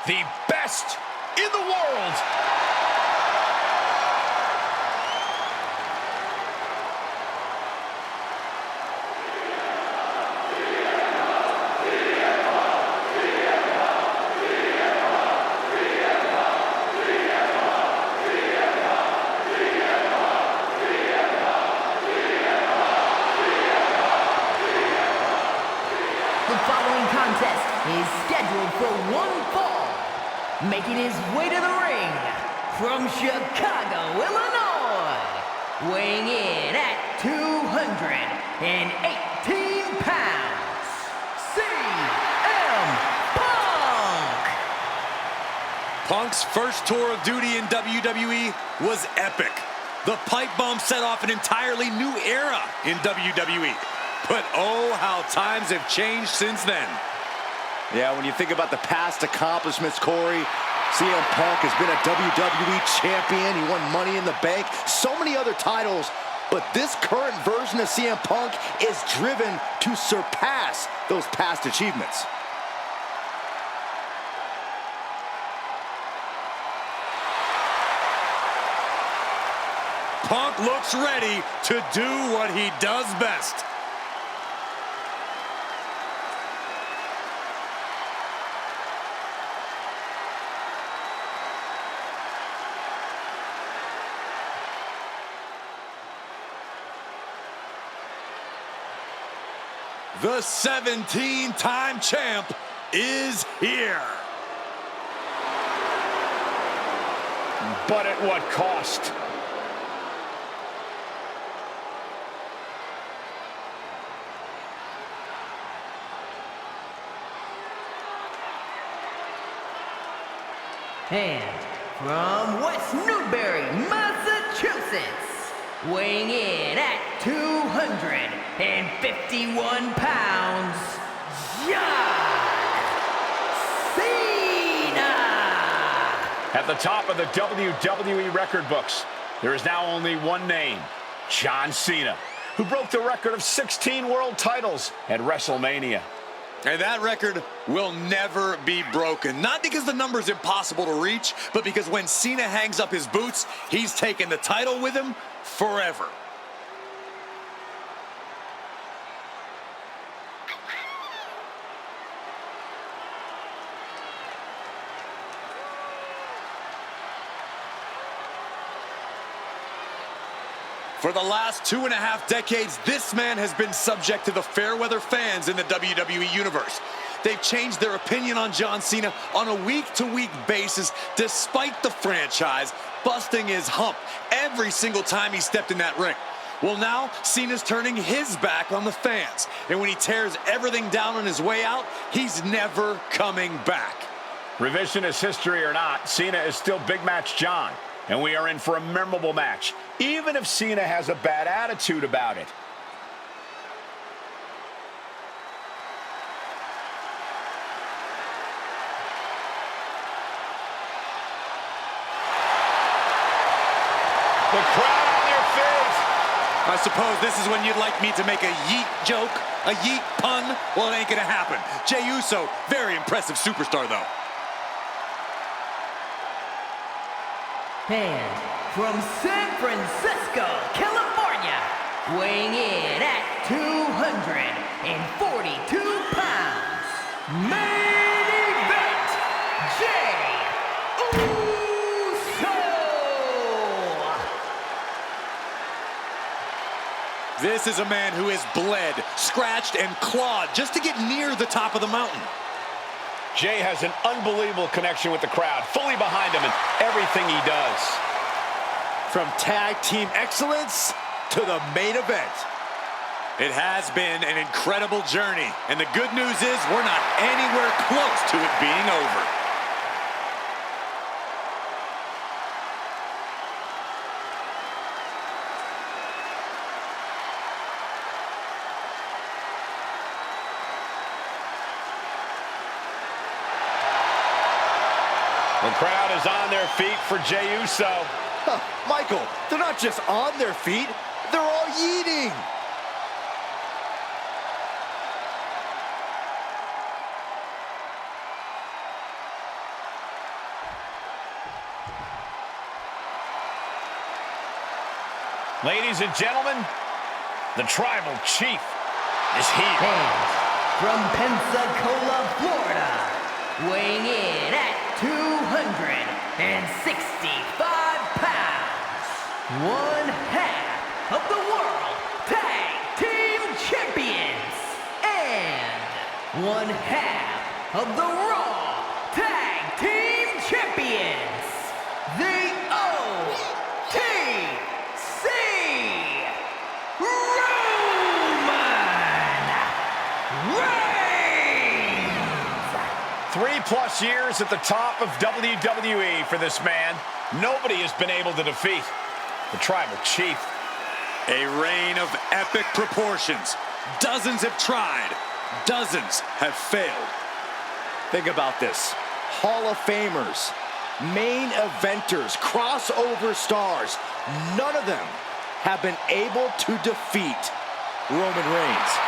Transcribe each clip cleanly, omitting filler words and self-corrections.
the best in the world. The following contest is scheduled for one fall. Making his way to the ring from Chicago, Illinois. Weighing in at 218 pounds, CM Punk! Punk's first tour of duty in WWE was epic. The pipe bomb set off an entirely new era in WWE. But oh, how times have changed since then. Yeah, when you think about the past accomplishments, Corey, CM Punk has been a WWE champion. He won Money in the Bank, so many other titles. But this current version of CM Punk is driven to surpass those past achievements. Punk looks ready to do what he does best. The 17-time champ is here. But at what cost? And from West Newbury, Massachusetts, weighing in at 251 pounds, John Cena! At the top of the WWE record books, there is now only one name, John Cena, who broke the record of 16 world titles at WrestleMania. And that record will never be broken. Not because the number's impossible to reach, but because when Cena hangs up his boots, he's taking the title with him forever. For the last 2.5 decades, this man has been subject to the fair-weather fans in the WWE Universe. They've changed their opinion on John Cena on a week-to-week basis, despite the franchise busting his hump every single time he stepped in that ring. Well, now, Cena's turning his back on the fans. And when he tears everything down on his way out, he's never coming back. Revisionist history or not, Cena is still Big Match John. And we are in for a memorable match, even if Cena has a bad attitude about it. The crowd on their feet. I suppose this is when you'd like me to make a yeet joke, a yeet pun? Well, it ain't gonna happen. Jey Uso, very impressive superstar, though. And from San Francisco, California, weighing in at 242 pounds, main event, Jey Uso! This is a man who has bled, scratched, and clawed just to get near the top of the mountain. Jey has an unbelievable connection with the crowd, fully behind him in everything he does. From tag team excellence to the main event. It has been an incredible journey, and the good news is we're not anywhere close to it being over. The crowd is on their feet for Jey Uso. Michael, they're not just on their feet, they're all yeeting. Ladies and gentlemen, the Tribal Chief is here. And from Pensacola, Florida, weighing in at 265 pounds, one half of the World Tag Team Champions, and one half of the Raw Tag Team Champions, the OTC Roman Reigns! 3+ years at the top of WWE for this man. Nobody has been able to defeat the Tribal Chief. A reign of epic proportions. Dozens have tried. Dozens have failed. Think about this. Hall of Famers, main eventers, crossover stars, none of them have been able to defeat Roman Reigns.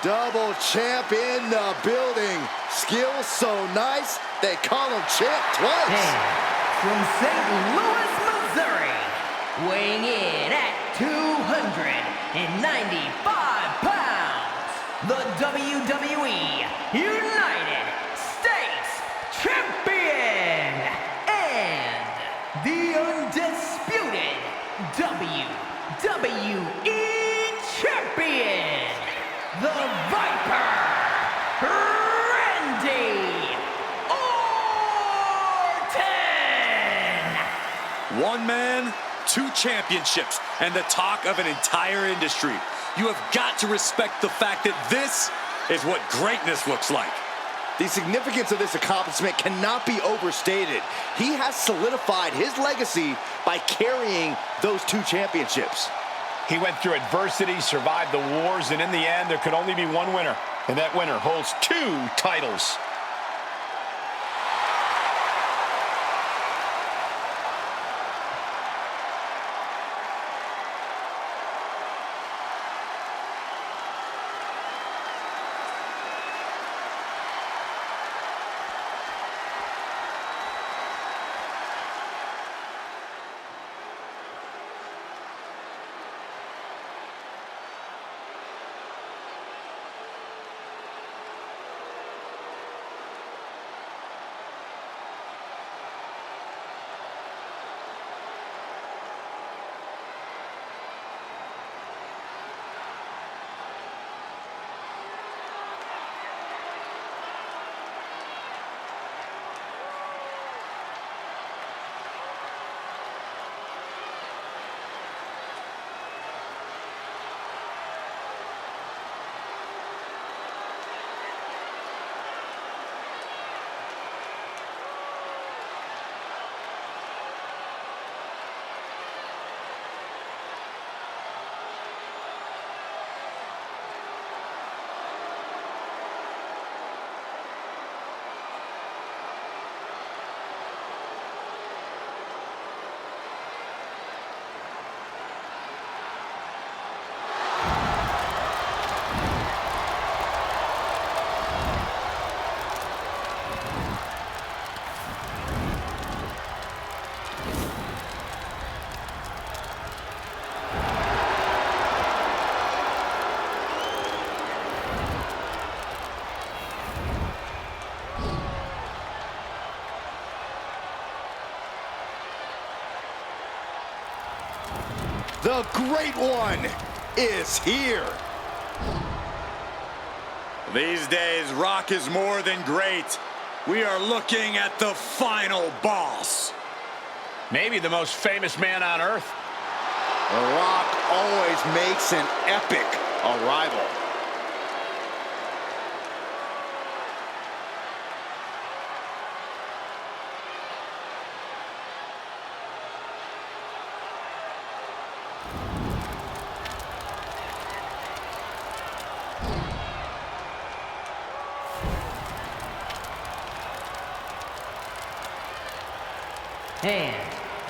Double champ in the building. Skills so nice, they call him champ twice. And from St. Louis, Missouri, weighing in at 295 pounds, the WWE United States Champion and the undisputed WWE Champion, the Viper, Randy Orton! One man, 2 championships, and the talk of an entire industry. You have got to respect the fact that this is what greatness looks like. The significance of this accomplishment cannot be overstated. He has solidified his legacy by carrying those 2 championships. He went through adversity, survived the wars, and in the end, there could only be one winner. And that winner holds 2 titles. The Great One is here. These days, Rock is more than great. We are looking at the final boss. Maybe the most famous man on earth. The Rock always makes an epic arrival. And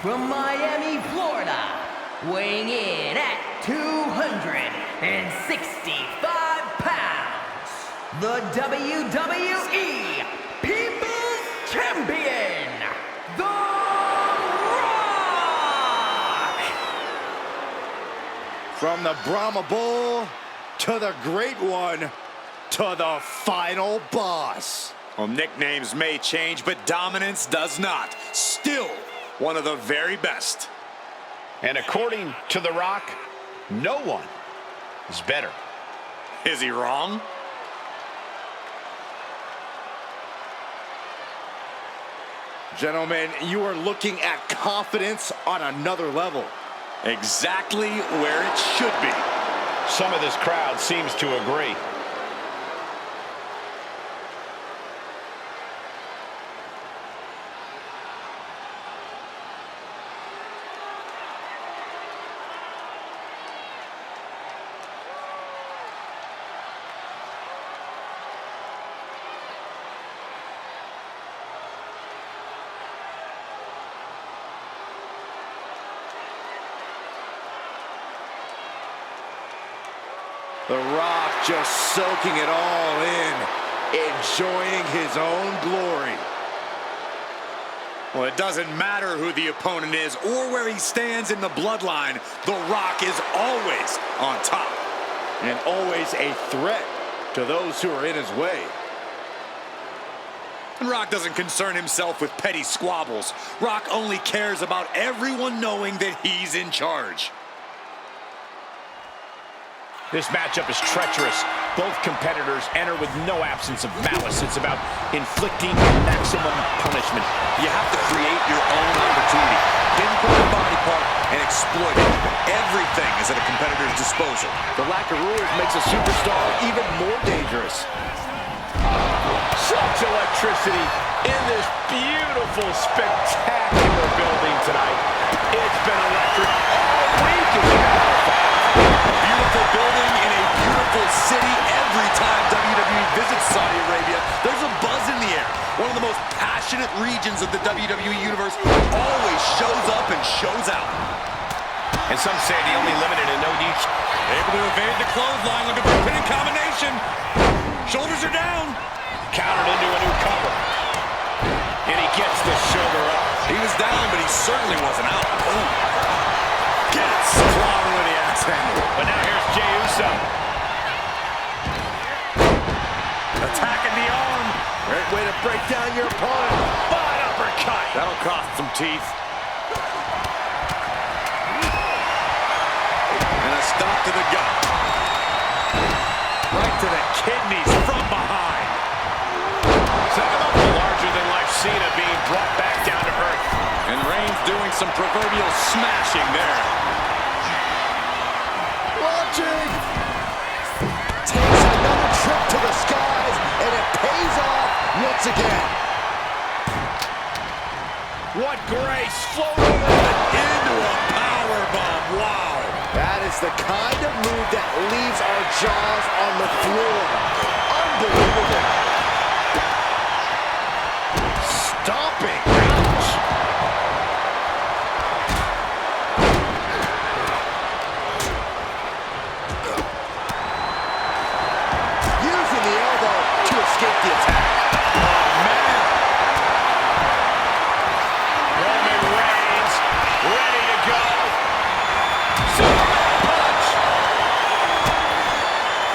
from Miami, Florida, weighing in at 265 pounds, the WWE People's Champion, The Rock! From the Brahma Bull to the Great One to the final boss. Well, nicknames may change, but dominance does not. Still one of the very best. And according to The Rock, no one is better. Is he wrong? Gentlemen, you are looking at confidence on another level. Exactly where it should be. Some of this crowd seems to agree. The Rock just soaking it all in, enjoying his own glory. Well, it doesn't matter who the opponent is or where he stands in the bloodline. The Rock is always on top. And always a threat to those who are in his way. And Rock doesn't concern himself with petty squabbles. Rock only cares about everyone knowing that he's in charge. This matchup is treacherous. Both competitors enter with no absence of malice. It's about inflicting maximum punishment. You have to create your own opportunity. Pinpoint a body part and exploit it. Everything is at a competitor's disposal. The lack of rules makes a superstar even more dangerous. Such electricity in this beautiful, spectacular building tonight. It's been electric all week, as a matter of fact. A beautiful building in a beautiful city. Every time WWE visits Saudi Arabia, there's a buzz in the air. One of the most passionate regions of the WWE Universe always shows up and shows out. And some say the only limited and no DQ. Able to evade the clothesline, looking for a pinning combination. Shoulders are down. Countered into a new cover. And he gets the shoulder up. He was down, but he certainly wasn't out. Ooh. Gets clobbered with the axe handle. But now here's Jey Uso. Attacking the arm. Great way to break down your opponent. Butt uppercut. That'll cost some teeth. And a stop to the gut. Right to the kidneys from behind. Talk about the larger-than-life Cena being brought back down to earth. And Reigns doing some proverbial smashing there. Launching! Takes another trip to the skies, and it pays off once again. What grace, floating Into a powerbomb. Wow. That is the kind of move that leaves our jaws on the floor. Unbelievable. Stomping. Ouch. Using the elbow to escape the attack. Oh, man. Roman Reigns, ready to go. Superman punch.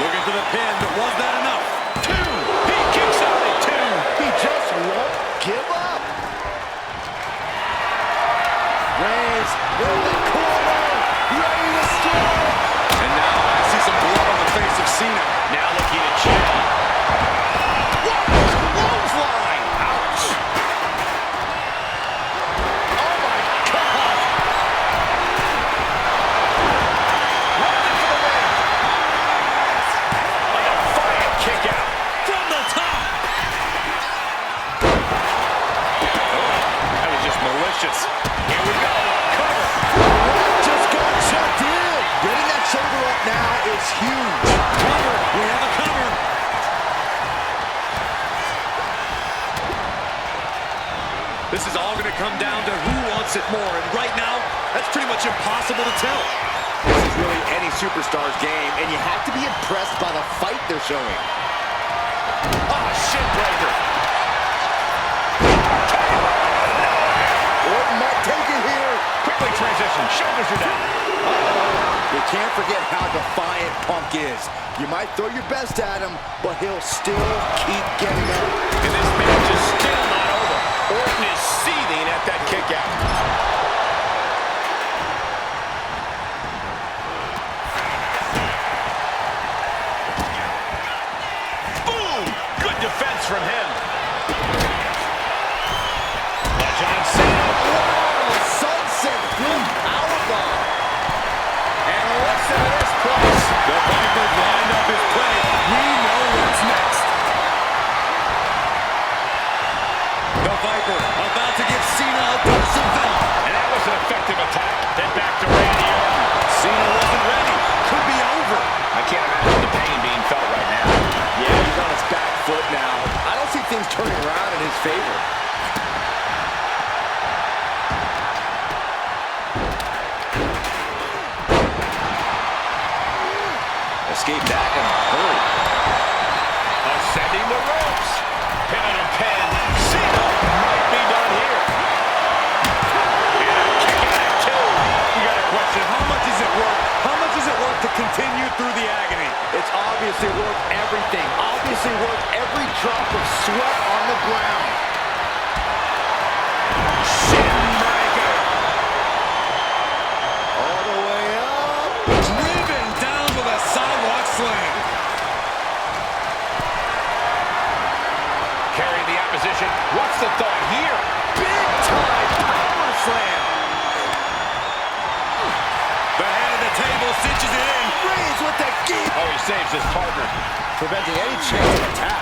Looking for the pin, but was that enough? Two. He kicks out at two. He just won't give up. Reigns in the corner, ready to strike. And now I see some blood on the face of Cena. Now looking at Jey. What a clothesline! Ouch. Oh my God! Running for the win. A defiant kick out. From the top. That was just malicious. Here we go. Cover. Just got checked in. Getting that shoulder up now is huge. Cover. We have a cover. This is all going to come down to who wants wants it more, and right now, that's pretty much impossible to tell. This is really any superstar's game, and you have to be impressed by the fight they're showing. Oh, shin breaker. Orton might take it here. Quickly transition. Shoulders are down. You can't forget how defiant Punk is. You might throw your best at him, but he'll still keep getting up. And this match is still not over. Orton is seething at that kick out. Boom! Good defense from him. John Cena. Wow, sunset flip powerbomb. And listen to this place. The Viper lined up his play. We know what's next. The Viper about to give Cena a dose of venom. And that was an effective attack. Then back to Randy Orton. Cena wasn't ready. Could be over. I can't imagine the pain being felt right now. Yeah, he's on his back foot now. I don't see things turning around in his favor. Escape that in a hurry. Ascending the ropes. Pin and a pin. Cena might be done here. And a kick out at two. You got a question. How much is it worth? How much is it worth to continue through the agony? It's obviously worth everything. Obviously worth every drop of sweat on the ground. Shin breaker. All the way up. Driven down with a sidewalk slam. Carrying the opposition. What's the thought here? Big time power slam. The head of the table cinches it in. Reigns with the kick. Oh, he saves his partner. Preventing any chance of attack.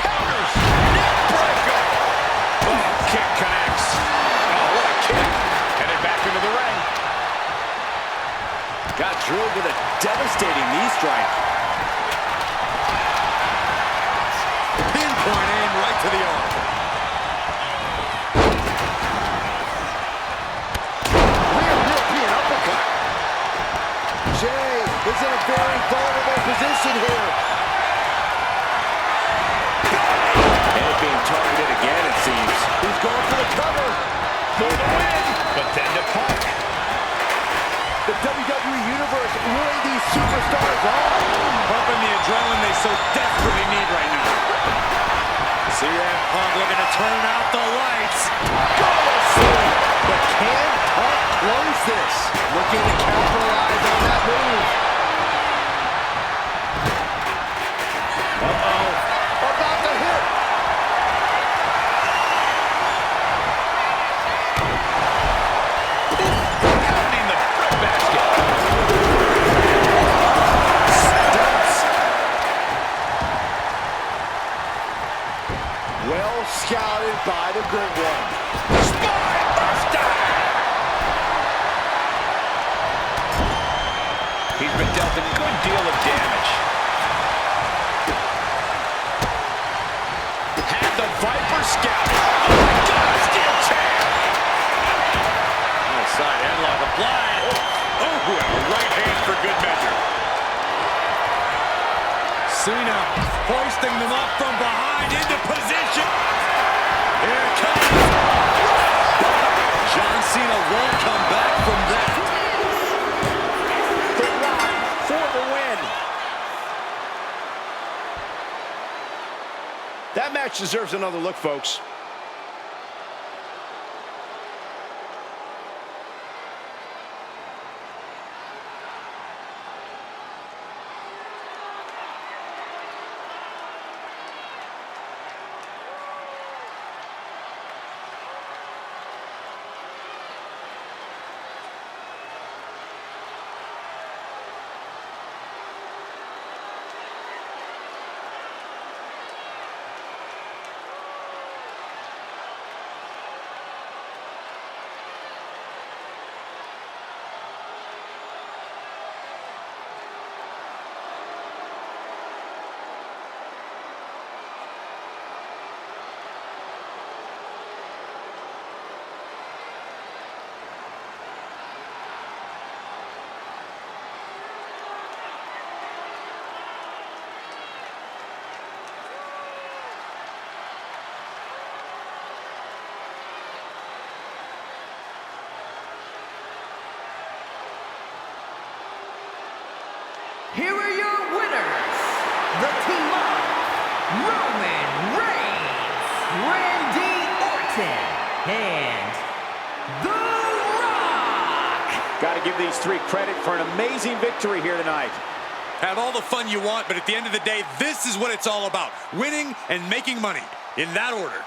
Counters. Neck breaker. Oh, kick connects. Oh, what a kick. Headed back into the ring. Got drilled with a devastating knee strike. Pinpoint aim right to the arm. Rear European uppercut. Jay is in a very vulnerable position here. And being targeted again, it seems. He's going for the cover. For the win. But then to Punk. The WWE Universe really these superstars on. Pumping the adrenaline they so desperately need right now. CM Punk looking to turn out the lights. But can Punk close this? Looking to capitalize on that move. Uh-oh. About to hit. Pounding the breadbasket. Well scouted by the good one. Spine buster. He's been dealt a good deal of damage. Had the Viper scouted. Oh my God, steel chair. Side headlock applied. Oh, and a right hand for good measure. Cena hoisting them up from behind into position. Here it comes. John Cena won't come back from that. The Rock for the win. That match deserves another look, folks. Roman Reigns, Randy Orton, and The Rock. Got to give these three credit for an amazing victory here tonight. Have all the fun you want, but at the end of the day, this is what it's all about. Winning and making money. In that order.